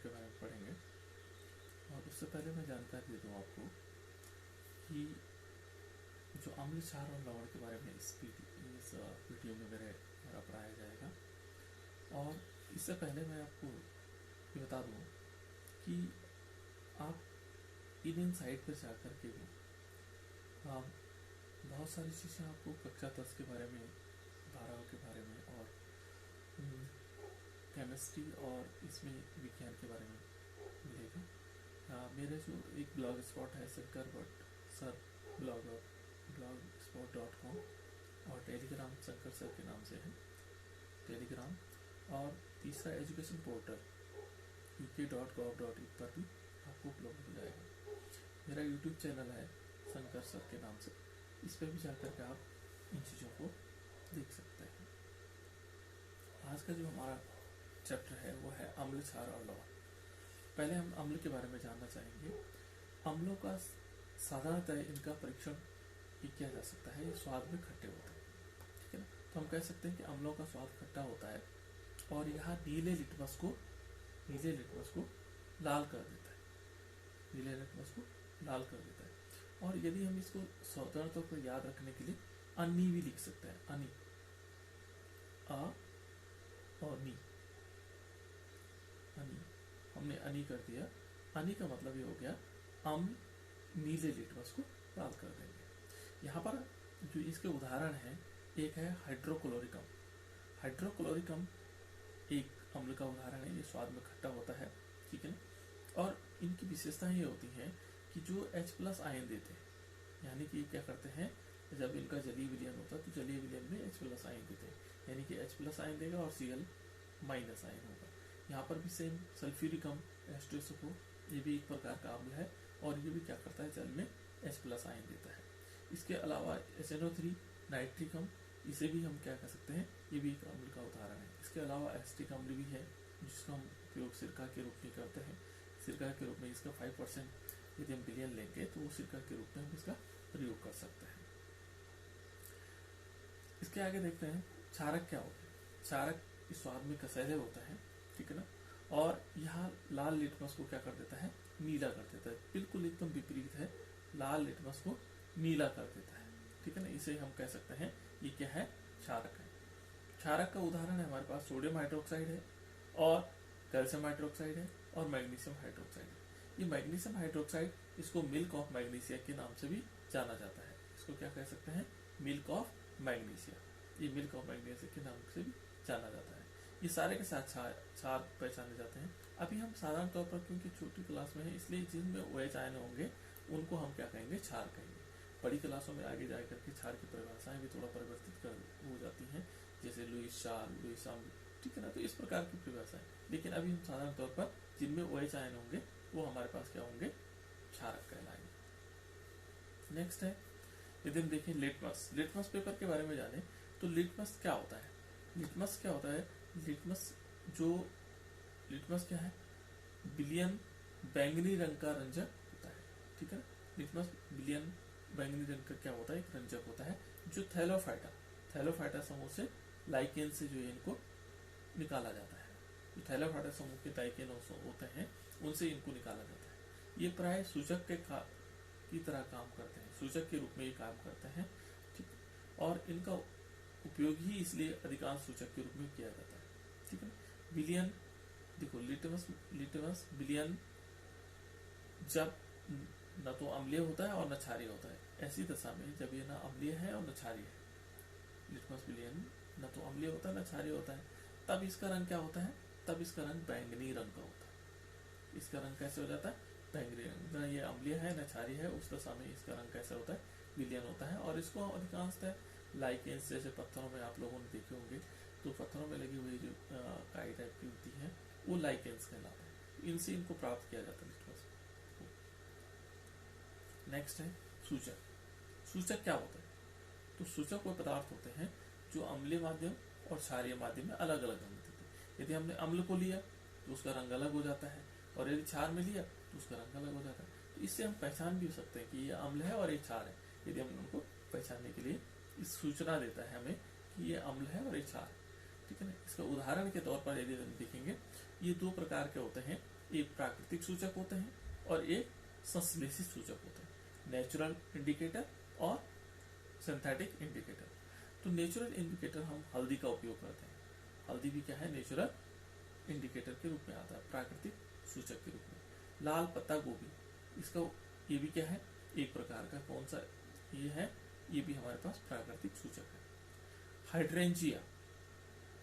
के बारे में पढ़ेंगे। और उससे पहले मैं जानकारी दे दूँ आपको कि जो अम्ल, क्षार और लवण के बारे में इस वीडियो में मेरा पढ़ाया जाएगा। और इससे पहले मैं आपको ये बता दूँ कि आप इन साइट पर जाकर के भी बहुत सारी चीज़ें आपको कक्षा 10 के बारे में, 12 के बारे में और केमिस्ट्री और इसमें विज्ञान के बारे में मिलेगा। मेरे जो एक ब्लॉग स्पॉट है शंकर भट्ट सर blogspot.com और टेलीग्राम शंकर सर के नाम से है टेलीग्राम। और तीसरा एजुकेशन पोर्टल uk.gov.in पर भी आपको उपलब्ध हो जाएगा। मेरा यूट्यूब चैनल है शंकर सर के नाम से, इस पर भी जाकर के आप इन चीज़ों को देख सकते हैं। आज का जो हमारा चैप्टर है वो है अम्ल, क्षार और लवण। पहले हम अम्ल के बारे में जानना चाहेंगे। अम्लों का साधारणतः इनका परीक्षण किया जा सकता है, ये स्वाद में खट्टे होते हैं, ठीक है ना। तो हम कह सकते हैं कि अम्लों का स्वाद खट्टा होता है और यह नीले लिटमस को लाल कर देता है, नीले लिटमस को लाल कर देता है। और यदि हम इसको साधारण तौर पर याद रखने के लिए अनि भी लिख सकते हैं, अनि, आ और नी, अनि, हमने अनि कर दिया। अनि का मतलब ये हो गया अम्ल नीले लिटमस को लाल कर देंगे। यहाँ पर जो इसके उदाहरण हैं, एक है हाइड्रोक्लोरिकम। हाइड्रोक्लोरिकम एक अम्ल का उदाहरण है, ये स्वाद में खट्टा होता है, ठीक है ना। और इनकी विशेषताएं ये होती हैं कि जो H+ आयन देते हैं, यानी कि क्या करते हैं, जब इनका जलीय विलयन होता है तो जलीय विलयन में H+ आयन देते हैं, यानी कि H+ आयन देगा और Cl- आयन होगा। यहाँ पर भी सेम सल्फ्यूरिकम H2SO4, ये भी एक प्रकार का अम्ल है और ये भी क्या करता है, जल में H+ आयन देता है। इसके अलावा SNO3 नाइट्रिकम, इसे भी हम क्या कह सकते हैं, ये भी एक अम्ल का उदाहरण है। इसके अलावा एसिटिक अम्ल भी है जिसका हम उपयोग सिरका के रूप में करते हैं। सिरका के रूप में इसका 5% यदि हम विलयन लेंगे तो वो सिरका के रूप में हम इसका प्रयोग कर सकते हैं। इसके आगे देखते हैं क्षारक क्या होता है। क्षारक इस स्वाद में कसैले होता है, ठीक है ना। और यहाँ लाल लिटमस को क्या कर देता है, नीला कर देता है। बिल्कुल एकदम विपरीत है, लाल लिटमस को नीला कर देता है, ठीक है ना। इसे हम कह सकते हैं ये क्या है, क्षारक है। क्षारक का उदाहरण है हमारे पास सोडियम हाइड्रोक्साइड है और कैल्शियम हाइड्रोक्साइड है और मैग्नीशियम हाइड्रोक्साइड है। ये मैग्नीशियम हाइड्रोक्साइड, इसको मिल्क ऑफ मैग्नीशिया के नाम से भी जाना जाता है। इसको क्या कह सकते हैं, मिल्क ऑफ मैग्नीशिया। ये मिल्क ऑफ मैग्नीशिया के नाम से भी जाना जाता है। ये सारे के साथ क्षार पहचाने जाते हैं। अभी हम साधारण तौर पर, क्योंकि छोटी क्लास में है, इसलिए जिनमें OH आयन होंगे उनको हम क्या कहेंगे, क्षार कहेंगे। बड़ी क्लासों में आगे जाकर के क्षार की परिभाषाएं भी थोड़ा परिवर्तित हो जाती हैं, जैसे लुईस क्षार, लुईस अम्ल, ठीक है ना। तो इस प्रकार की परिभाषाएं, लेकिन अभी हम साधारण तौर पर जिनमें OH आयन होंगे वो हमारे पास क्या होंगे, क्षारक कहलाएंगे। नेक्स्ट है, यदि हम देखें लिटमस पेपर के बारे में जाने तो लिटमस क्या होता है। लिटमस क्या होता है, लिटमस क्या है, विलयन बैंगनी रंग का रंजक होता है, ठीक है ना। लिटमस विलयन बैंगनी रंग का क्या होता है, एक रंजक होता है जो थैलोफाइटा समूह से, लाइकेन से जो है इनको निकाला जाता है। जो थैलोफाइटा समूह के लाइकेन होते हैं उनसे इनको निकाला जाता है। ये प्राय सूचक की तरह काम करते हैं, सूचक के रूप में ये काम करते हैं, ठीक। और इनका उपयोग ही इसलिए अधिकांश सूचक के रूप में किया जाता है, ठीक है ना। विलयन देखो, लिटमस विलयन जब न तो अम्लीय होता है और न क्षारीय होता है, ऐसी दशा में जब ये न अम्लीय है और न क्षारीय है, लिटमस विलयन न तो अम्लीय होता है न क्षारीय होता है, तब इसका रंग क्या होता है, तब इसका रंग बैंगनी रंग का होता है। इसका रंग कैसे हो जाता है, बैंगनी रंग। न ये अम्लीय है न क्षारीय है, उस दशा में इसका रंग कैसा होता है, विलयन होता है। और इसको अधिकांशतः लाइकेंस जैसे पत्थरों में आप लोगों ने देखे होंगे, तो पत्थरों में लगी हुई जो काई टाइप की होती है वो लाइकेंस कहलाता है। इनसे इनको प्राप्त किया जाता है लिटमस। नेक्स्ट है सूचक। सूचक क्या होता है, तो सूचक वो पदार्थ होते हैं जो अम्लीय माध्यम और क्षारीय माध्यम में अलग अलग रंग देते हैं। यदि हमने अम्ल को लिया तो उसका रंग अलग हो जाता है, और यदि क्षार में लिया तो उसका रंग अलग हो जाता है। तो इससे हम पहचान भी सकते हैं कि ये अम्ल है और ये क्षार है, यदि हम उनको पहचानने के लिए इस सूचना देता है हमें कि ये अम्ल है और ये क्षार है, ठीक है ना। इसका उदाहरण के तौर पर यदि हम देखेंगे, ये दो प्रकार के होते हैं, एक प्राकृतिक सूचक होते हैं और एक संश्लेषित सूचक होते हैं, नेचुरल इंडिकेटर और सिंथेटिक इंडिकेटर। तो नेचुरल इंडिकेटर हम हल्दी का उपयोग करते हैं। हल्दी भी क्या है, नेचुरल इंडिकेटर के रूप में आता है, प्राकृतिक सूचक के रूप में। लाल पत्ता गोभी, इसका ये भी क्या है, एक प्रकार का कौन सा ये है, ये भी हमारे पास प्राकृतिक सूचक है। हाइड्रेंजिया,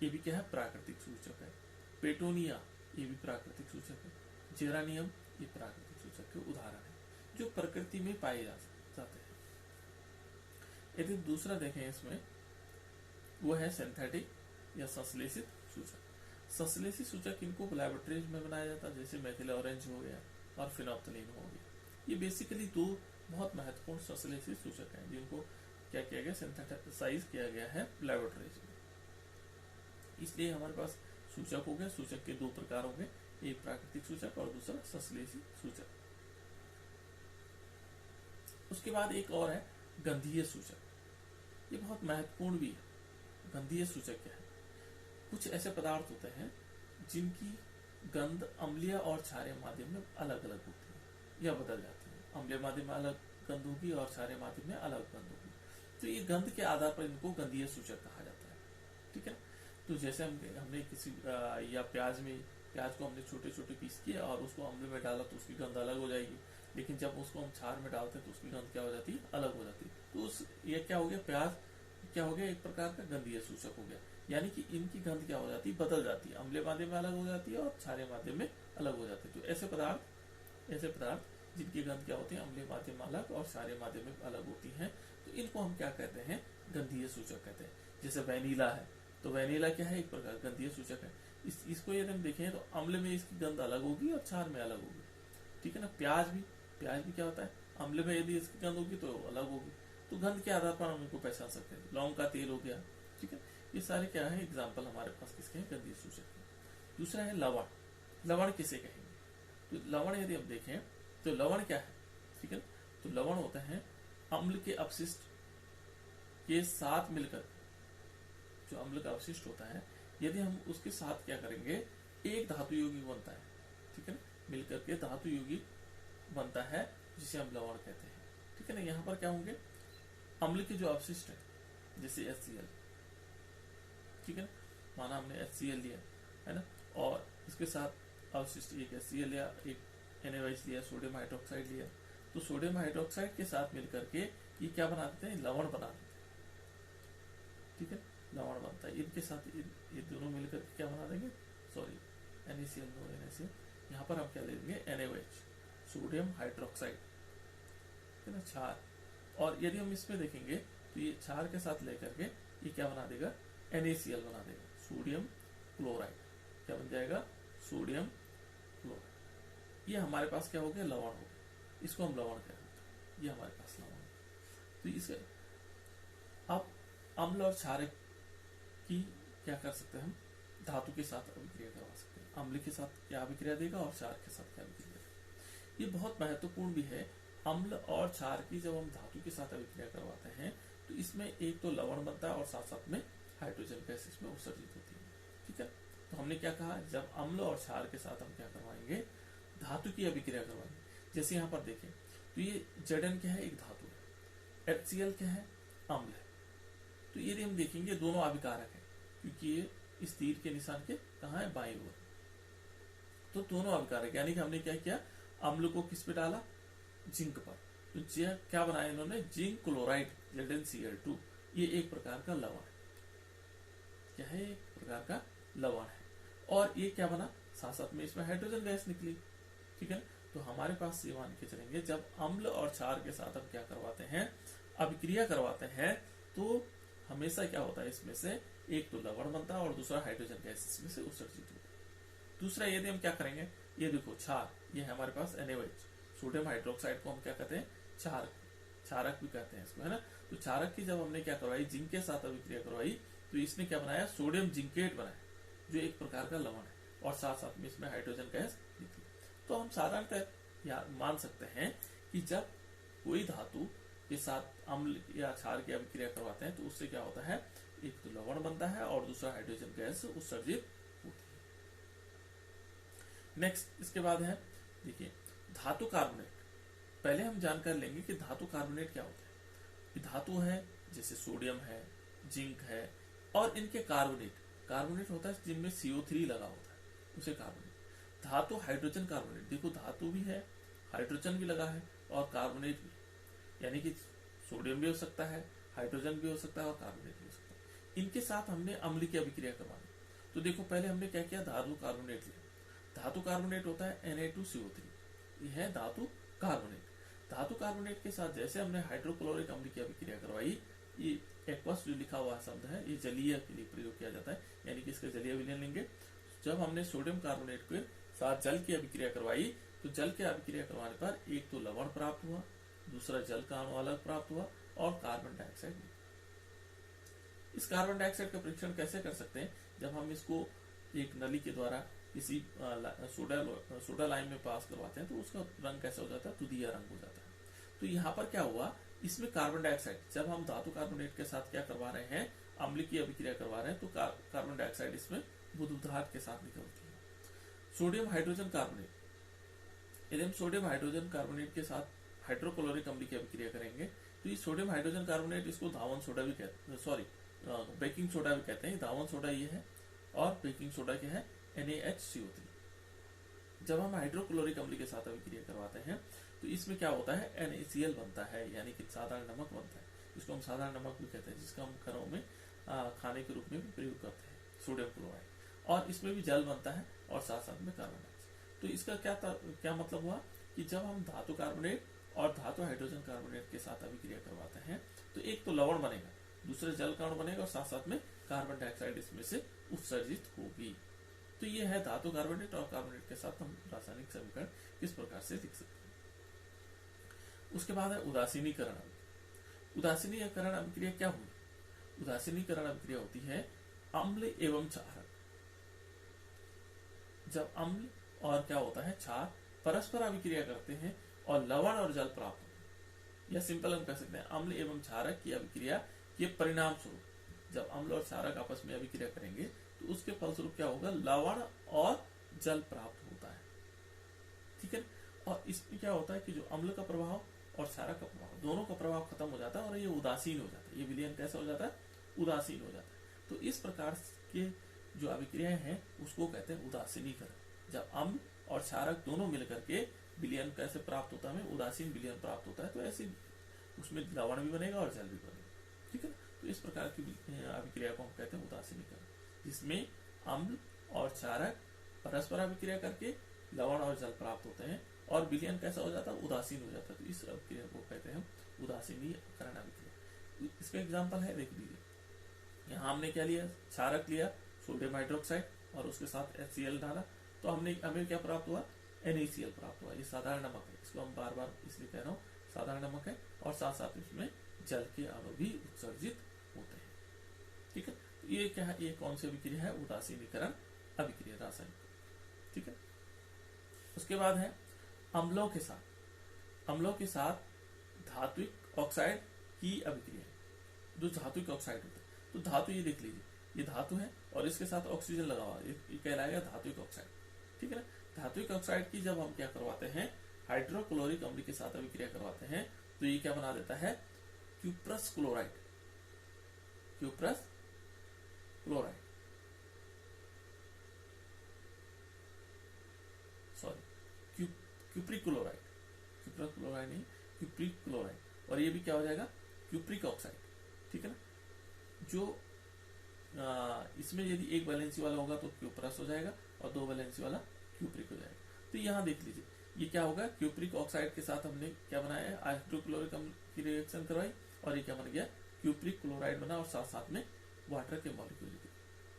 ये भी क्या है, प्राकृतिक सूचक है। पेटोनिया, ये भी प्राकृतिक सूचक है। जेरानियम, ये प्राकृतिक सूचक के उदाहरण है जो प्रकृति में पाए जाते हैं। यदि दूसरा देखें इसमें, वो है सिंथेटिक या संश्लेषित सूचक। संश्लेषित सूचक इनको लैबोरेटरीज में बनाया जाता है, जैसे मेथिल ऑरेंज हो गया और फिनोप्थलीन हो गया। ये बेसिकली दो बहुत महत्वपूर्ण संश्लेषित सूचक हैं जिनको क्या किया गया, सिंथेसाइज किया गया है लैबोरेटरीज में। इसलिए हमारे पास सूचक हो गए, सूचक के दो प्रकार हो गए, एक प्राकृतिक सूचक और दूसरा संश्लेषित सूचक। उसके बाद एक और है गंधीय सूचक। ये बहुत महत्वपूर्ण भी है। गंधीय सूचक क्या है, कुछ ऐसे पदार्थ होते हैं जिनकी गंध अम्लीय और क्षारीय माध्यम में अलग अलग होती है या बदल जाती है। अम्लीय माध्यम में अलग गंध होगी और क्षारीय माध्यम में अलग गंध होगी। तो ये गंध के आधार पर इनको गंधीय सूचक कहा जाता है, ठीक है। तो जैसे हमने किसी या प्याज को हमने छोटे छोटे पीस किए और उसको अम्ल में डाला तो उसकी गंध अलग हो जाएगी, लेकिन जब उसको हम क्षार में डालते हैं तो उसकी गंध क्या हो जाती है, अलग हो जाती है। तो ये क्या हो गया, प्याज क्या हो गया, एक प्रकार का गंधीय सूचक हो गया। यानी कि इनकी गंध क्या हो जाती है, बदल जाती है, अम्लीय माध्यम में अलग हो जाती है और क्षारीय माध्यम में अलग हो जाती है। तो ऐसे पदार्थ जिनकी गंध क्या होती है, अम्लीय माध्यम में अलग और क्षारीय माध्यम में अलग होती है, तो इनको हम क्या कहते हैं, गंधीय सूचक कहते हैं। जैसे वेनिला है, तो वेनिला क्या है, एक प्रकार गंधीय सूचक है। इसको यदि हम देखें तो अम्ल में इसकी गंध अलग होगी और क्षार में अलग होगी, ठीक है ना। प्याज भी क्या होता है, अम्ल में यदि इसकी गंध होगी तो अलग होगी। तो गंध के आधार पर हम उनको पहचान सकते हैं। लौंग का तेल हो गया, ठीक है। ये सारे क्या है, एग्जाम्पल हमारे पास किसके हैं, गंधीय सूचक के। दूसरा है लवण। लवण किसे कहेंगे, तो लवण यदि हम देखें तो लवण क्या है, ठीक है। तो लवण होते हैं अम्ल के अपशिष्ट के साथ मिलकर, जो अम्ल का अपशिष्ट होता है यदि हम उसके साथ क्या करेंगे, एक धातु यौगिक बनता है, ठीक है ना, मिलकर के धातु यौगिक बनता है जिसे हम लवण कहते हैं, ठीक है ना। यहाँ पर क्या होंगे, अम्ल के जो अपशिष्ट है जैसे HCl, ठीक है ना, माना हमने HCl लिया है ना, और इसके साथ अवशिष्ट एक HCl लिया, एक NaOH लिया, सोडियम हाइड्रोक्साइड लिया, तो सोडियम हाइड्रोक्साइड के साथ मिलकर के ये क्या बना देते हैं, लवण बना देते हैं, ठीक है। लवण बनता है, इनके साथ ये दोनों मिलकर क्या बना देंगे, सॉरी NaCl नो NaCl, यहाँ पर हम क्या ले लेंगे, NaOH, सोडियम हाइड्रोक्साइड, है ना, क्षार। और यदि हम इसमें देखेंगे तो ये क्षार के साथ लेकर के ये क्या बना देगा, NaCl बना देगा, सोडियम क्लोराइड। क्या बन जाएगा, सोडियम क्लोराइड। ये हमारे पास क्या हो गया, लवण हो गया, इसको हम लवण कहते हैं, ये हमारे पास लवण है। तो इसे अब अम्ल और क्षारक की क्या कर सकते हैं, हम धातु के साथ अभिक्रिया करवा सकते हैं। अम्ल के साथ क्या अभिक्रिया देगा और क्षार के साथ क्या अभिक्रिया देगा। ये बहुत महत्वपूर्ण भी है। अम्ल और क्षार की जब हम धातु के साथ अभिक्रिया करवाते हैं तो इसमें एक तो लवण बनता है और साथ साथ में हाइड्रोजन गैस इसमें उत्सर्जित होती है, ठीक है। तो हमने क्या कहा, जब अम्ल और क्षार के साथ हम क्या करवाएंगे, धातु की अभिक्रिया करवाएंगे। जैसे यहाँ पर देखें तो ये Zn क्या है, एक धातु है, HCl क्या है, अम्ल है। तो यदि हम देखेंगे दोनों अभिकारक है, क्योंकि ये इस तीर के निशान के कहाँ है, बाईं ओर, तो दोनों अभिकारक, यानी कि हमने क्या किया, अम्ल को किस पे डाला, जिंक पर, तो क्या बनाया इन्होंने, जिंक क्लोराइड ZnCl2। ये एक प्रकार का लवण है, क्या है, एक प्रकार का लवण है। और ये क्या बना, साथ साथ में इसमें हाइड्रोजन गैस निकली, ठीक है। तो हमारे पास ये मान के चलेंगे, जब अम्ल और क्षार के साथ हम क्या करवाते हैं, अभिक्रिया करवाते हैं, तो हमेशा क्या होता है, इसमें से एक तो लवण बनता है और दूसरा हाइड्रोजन गैस इसमें से उत्सर्जित होता है। दूसरा यदि हम क्या करेंगे, ये देखो क्षार, ये है हमारे पास NaOH, सोडियम हाइड्रोक्साइड को हम क्या कहते हैं, क्षारक भी कहते हैं इसको, है ना। तो क्षारक की जब हमने क्या करवाई, जिंक के साथ अभिक्रिया करवाई, तो इसने क्या बनाया, सोडियम जिंकेट बनाया, जो एक प्रकार का लवण है, और साथ साथ में इसमें हाइड्रोजन गैस निकली। तो हम साधारणतः मान सकते हैं कि जब कोई धातु के साथ अम्ल या क्षार की अभिक्रिया करवाते हैं तो उससे क्या होता है, एक तो लवण बनता है और दूसरा हाइड्रोजन गैस उत्सर्जित होती है। नेक्स्ट इसके बाद है, देखिए धातु कार्बोनेट। पहले हम जानकर लेंगे कि धातु कार्बोनेट क्या होता है। ये धातु है जैसे सोडियम है, जिंक है, और इनके कार्बोनेट, कार्बोनेट होता है जिनमें CO3 लगा होता है, उसे कार्बोनेट। धातु हाइड्रोजन कार्बोनेट, देखो धातु भी है, हाइड्रोजन भी लगा है और कार्बोनेट भी, यानी कि सोडियम भी हो सकता है, हाइड्रोजन भी हो सकता है और कार्बोनेट भी हो सकता है। इनके साथ हमने अम्ल की अभिक्रिया करवानी। तो देखो पहले हमने क्या किया, धातु कार्बोनेट लिया। धातु कार्बोनेट होता है Na2CO3, यह है धातु कार्बोनेट। धातु कार्बोनेट के साथ जैसे हमने हाइड्रोक्लोरिक अम्ल की अभिक्रिया करवाई, ये एक्वस जो लिखा हुआ शब्द है ये जलीय के लिए प्रयोग किया जाता है, यानी कि इसका जलीय विलयन लेंगे। जब हमने सोडियम कार्बोनेट के साथ जल की अभिक्रिया करवाई, तो जल की अभिक्रिया करवाने पर एक तो लवण प्राप्त हुआ, दूसरा जल का अणु अलग प्राप्त हुआ और कार्बन डाइऑक्साइड भी। इस कार्बन डाइऑक्साइड का परीक्षण कैसे कर सकते हैं, जब हम इसको एक नली के द्वारा किसी सोडा लाइम में पास करवाते हैं तो उसका रंग कैसा हो जाता है, तुदिया रंग हो जाता है। तो यहाँ पर क्या हुआ, इसमें कार्बन डाइऑक्साइड, जब हम धातु कार्बोनेट के साथ क्या करवा रहे हैं, अम्ल की अभिक्रिया करवा रहे हैं, तो कार्बन डाइऑक्साइड इसमें बुधुधात के साथ निकलती है। सोडियम हाइड्रोजन कार्बोनेट, यदि हम सोडियम हाइड्रोजन कार्बोनेट के साथ हाइड्रोक्लोरिक अम्ल की अभिक्रिया करेंगे, तो ये सोडियम हाइड्रोजन कार्बोनेट, इसको धावन सोडा भी कहते हैं, सॉरी बेकिंग सोडा भी कहते हैं। धावन सोडा ये है और बेकिंग सोडा क्या है, NaHCO3। जब हम हाइड्रोक्लोरिक अम्ल के साथ अभिक्रिया करवाते हैं तो इसमें क्या होता है, NaCl बनता है, यानी कि साधारण नमक बनता है। इसको हम साधारण नमक भी कहते हैं, जिसका हम घरों में खाने के रूप में भी प्रयोग करते हैं, सोडियम क्लोराइड। और इसमें भी जल बनता है और साथ साथ में कार्बन डाइऑक्साइड। तो इसका क्या मतलब हुआ कि जब हम धातु कार्बोनेट और धातु हाइड्रोजन कार्बोनेट के साथ अभिक्रिया करवाते हैं, तो एक तो लवण बनेगा, दूसरे जल का अणु बनेगा और साथ साथ में कार्बन डाइऑक्साइड इसमें से उत्सर्जित होगी। तो ये है धातु कार्बोनेट, और कार्बोनेट के साथ हम रासायनिक समीकरण किस प्रकार से लिख सकते हैं। उसके बाद है उदासीनीकरण अभिक्रिया। उदासीनीकरण अभिक्रिया क्या हुई, उदासीनीकरण अभिक्रिया होती है अम्ल एवं क्षारक। जब अम्ल और क्या होता है, क्षार परस्पर अभिक्रिया करते हैं और लवण और जल प्राप्त होते हैं, या सिंपल हम कह सकते हैं अम्ल एवं क्षारक की अभिक्रिया के परिणाम स्वरूप, जब अम्ल और क्षारक आपस में अभिक्रिया करेंगे तो उसके फलस्वरूप क्या होगा, लवण और जल प्राप्त होता है, ठीक है। और इसमें क्या होता है कि जो अम्ल का प्रभाव और क्षारक का प्रभाव, दोनों का प्रभाव खत्म हो जाता है और ये उदासीन हो जाता है, ये विलयन कैसा हो जाता है, उदासीन हो जाता है। तो इस प्रकार के जो अभिक्रियाएं हैं उसको कहते हैं उदासीनीकरण। जब अम्ल और क्षारक दोनों मिलकर के विलयन कैसे प्राप्त होता है, उदासीन विलयन प्राप्त होता है, तो ऐसे उसमें लवण भी बनेगा और जल भी बनेगा, ठीक है। तो इस प्रकार की अभिक्रिया को हम कहते हैं उदासीनीकरण, जिसमें अम्ल और क्षारक परस्पर अभिक्रिया करके लवण और जल प्राप्त होते हैं और विलयन कैसा हो जाता है, उदासीन हो जाता है। तो इस अभिक्रिया को कहते हैं हम उदासीनीकरण अभिक्रिया। इसका एग्जाम्पल है, देख लीजिए। यहाँ हमने क्या लिया, क्षारक लिया सोडियम हाइड्रोक्साइड और उसके साथ HCl डाला, तो हमें क्या प्राप्त हुआ, NaCl प्राप्त हुआ। ये साधारण नमक है, इसको हम बार बार इसलिए कह रहा हूँ साधारण नमक है, और साथ साथ इसमें जल के अणु भी उत्सर्जित होते हैं, ठीक है। तो ये क्या है, ये कौन सी अभिक्रिया है, उदासीनीकरण अभिक्रिया, रासायनिक, ठीक है। उसके बाद है अम्लों के साथ धात्विक ऑक्साइड की अभिक्रिया, जो धात्विक ऑक्साइड होता है। तो धातु, ये देख लीजिए, ये धातु है और इसके साथ ऑक्सीजन लगा हुआ है, ये कहलाएगा धात्विक ऑक्साइड, ठीक है ना। धात्विक ऑक्साइड की जब हम क्या करवाते हैं, हाइड्रोक्लोरिक अम्ल के साथ अभिक्रिया करवाते हैं, तो ये क्या बना देता है, cuprous chloride, sorry cupric chloride नहीं, क्यूप्रिक क्लोराइड, और ये भी क्या हो जाएगा, क्यूप्रिक ऑक्साइड, ठीक है ना। जो इसमें यदि एक वैलेंसी वाला होगा तो क्यूप्रस हो जाएगा और दो वैलेंसी वाला क्यूप्रिक हो जाएगा। तो यहाँ देख लीजिए, ये क्या होगा, क्यूप्रिक ऑक्साइड के साथ हमने क्या बनाया है, हाइड्रोक्लोरिक अम्ल की रिएक्शन करवाई और ये क्या बन गया, क्यूप्रिक क्लोराइड बना और साथ साथ में वाटर के मॉलिक्यूल,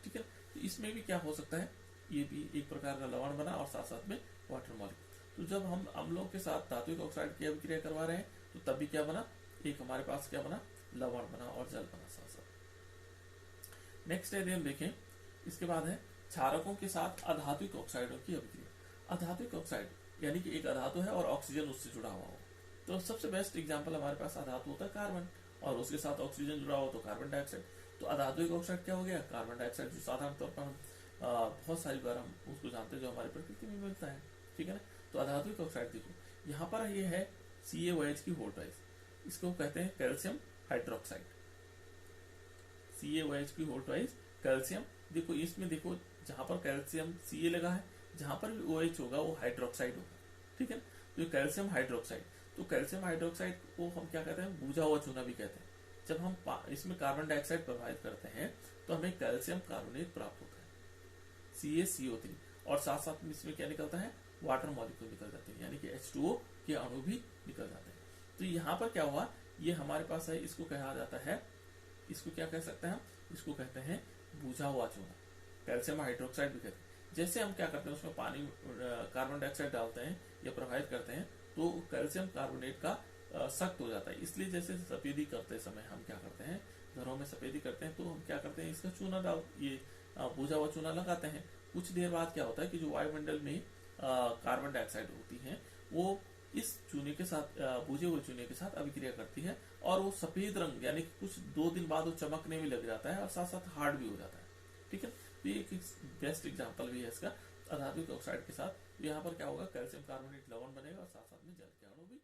ठीक है। तो इसमें भी क्या हो सकता है, ये भी एक प्रकार का लवण बना और साथ साथ में वाटर मॉलिक्यूल। तो जब हम अम्लों के साथ धात्विक ऑक्साइड की अभिक्रिया करवा रहे हैं तो तब भी क्या बना, एक हमारे पास क्या बना, लवण बना और जल बना साथ साथ। नेक्स्ट यदि हम देखें, इसके बाद है क्षारकों के साथ अधात्विक ऑक्साइडों की अभिक्रिया। अधात्विक ऑक्साइड यानी कि एक अधातु है और ऑक्सीजन उससे जुड़ा हुआ हो, तो सबसे बेस्ट एग्जाम्पल हमारे पास अधातु होता है कार्बन, और उसके साथ ऑक्सीजन जुड़ा हो तो कार्बन डाइऑक्साइड। तो अधात्विक ऑक्साइड क्या हो गया, कार्बन डाइऑक्साइड, जो साधारण तौर पर हम बहुत सारी बार हम उसको जानते हैं जो हमारे प्रकृति में मिलता है, ठीक है ना। तो अधातुक ऑक्साइड देखो यहाँ पर ये है CaOH की वोल्टाइज, इसको कहते हैं कैल्शियम हाइड्रोक्साइड। CaOH की वोल्टाइज कैल्शियम, देखो इसमें देखो जहां पर कैल्शियम Ca लगा है, जहां पर भी OH होगा वो हाइड्रोक्साइड होगा, ठीक है। तो कैल्शियम हाइड्रोक्साइड, तो कैल्शियम हाइड्रोक्साइड को हम क्या कहते हैं, बुझा हुआ चूना भी कहते हैं। जब हम इसमें कार्बन डाइऑक्साइड प्रभावित करते हैं तो हमें कैल्शियम कार्बोनेट प्राप्त होता है CaCO3, और साथ साथ में इसमें क्या निकलता है, वाटर मॉलिक्यूल निकल जाते हैं, यानी कि H2O के अणु भी निकल जाते हैं। तो यहाँ पर क्या हुआ, ये हमारे पास है, इसको कहा जाता है, इसको क्या कह सकते हैं हम, इसको कहते हैं बुझा हुआ चूना, कैल्शियम हाइड्रोक्साइड भी कहते हैं। जैसे हम क्या करते हैं उसमें पानी कार्बन डाइऑक्साइड डालते हैं या प्रभावित करते हैं तो कैल्शियम कार्बोनेट का सख्त हो जाता है, इसलिए जैसे सफेदी करते समय हम क्या करते हैं, घरों में सफेदी करते हैं तो हम क्या करते हैं, इसका चूना डाल, ये बुझा हुआ चूना लगाते हैं। कुछ देर बाद क्या होता है कि जो वायुमंडल में कार्बन डाइऑक्साइड होती है वो इस चूने के साथ, बुझे हुए चूने के साथ अभिक्रिया करती है और वो सफेद रंग, यानी कि कुछ 2 दिन बाद वो चमकने में लग जाता है और साथ साथ हार्ड भी हो जाता है, ठीक है। तो ये एक बेस्ट एग्जांपल भी है इसका अधातुक ऑक्साइड के साथ। यहाँ पर क्या होगा, कैल्शियम कार्बोनेट लवण बनेगा और साथ साथ में जल के अणु भी